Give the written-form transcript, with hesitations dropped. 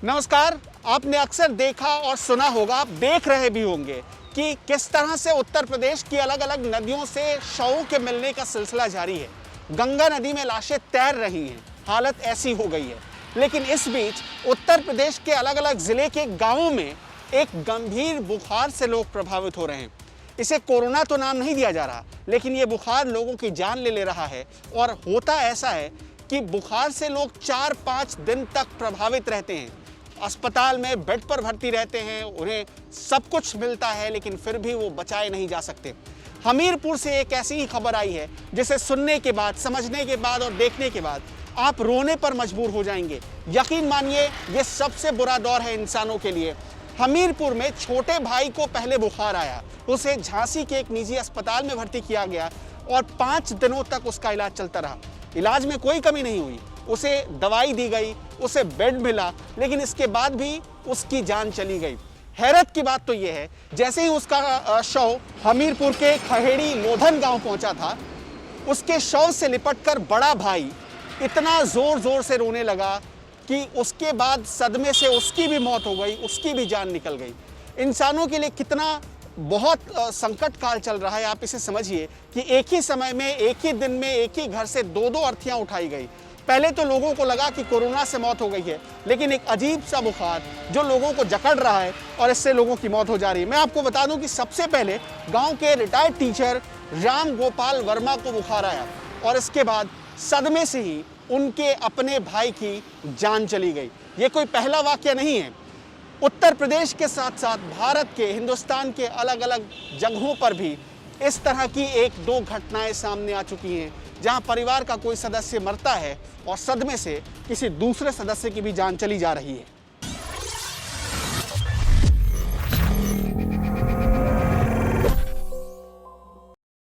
नमस्कार। आपने अक्सर देखा और सुना होगा, आप देख रहे भी होंगे कि किस तरह से उत्तर प्रदेश की अलग अलग नदियों से शवों के मिलने का सिलसिला जारी है। गंगा नदी में लाशें तैर रही हैं, हालत ऐसी हो गई है। लेकिन इस बीच उत्तर प्रदेश के अलग अलग जिले के गांवों में एक गंभीर बुखार से लोग प्रभावित हो रहे हैं। इसे कोरोना तो नाम नहीं दिया जा रहा, लेकिन ये बुखार लोगों की जान ले रहा है। और होता ऐसा है कि बुखार से लोग 4-5 दिन तक प्रभावित रहते हैं, अस्पताल में बेड पर भर्ती रहते हैं, उन्हें सब कुछ मिलता है, लेकिन फिर भी वो बचाए नहीं जा सकते। हमीरपुर से एक ऐसी ही खबर आई है जिसे सुनने के बाद, समझने के बाद और देखने के बाद आप रोने पर मजबूर हो जाएंगे। यकीन मानिए, ये सबसे बुरा दौर है इंसानों के लिए। हमीरपुर में छोटे भाई को पहले बुखार आया, उसे झांसी के एक निजी अस्पताल में भर्ती किया गया और 5 दिनों तक उसका इलाज चलता रहा। इलाज में कोई कमी नहीं हुई, उसे दवाई दी गई, उसे बेड मिला, लेकिन इसके बाद भी उसकी जान चली गई। हैरत की बात तो यह है, जैसे ही उसका शव हमीरपुर के खहेड़ी लोधन गांव पहुंचा था, उसके शव से लिपटकर बड़ा भाई इतना जोर जोर से रोने लगा कि उसके बाद सदमे से उसकी भी मौत हो गई, उसकी भी जान निकल गई। इंसानों के लिए कितना बहुत संकट काल चल रहा है। आप इसे समझिए कि एक ही समय में, एक ही दिन में, एक ही घर से 2-2 अर्थियां उठाई गई। पहले तो लोगों को लगा कि कोरोना से मौत हो गई है, लेकिन एक अजीब सा बुखार जो लोगों को जकड़ रहा है और इससे लोगों की मौत हो जा रही है। मैं आपको बता दूं कि सबसे पहले गांव के रिटायर्ड टीचर राम गोपाल वर्मा को बुखार आया और इसके बाद सदमे से ही उनके अपने भाई की जान चली गई। ये कोई पहला वाकया नहीं है। उत्तर प्रदेश के साथ साथ भारत के, हिंदुस्तान के अलग अलग जगहों पर भी इस तरह की 1-2 घटनाएं सामने आ चुकी हैं, जहां परिवार का कोई सदस्य मरता है और सदमे से किसी दूसरे सदस्य की भी जान चली जा रही है।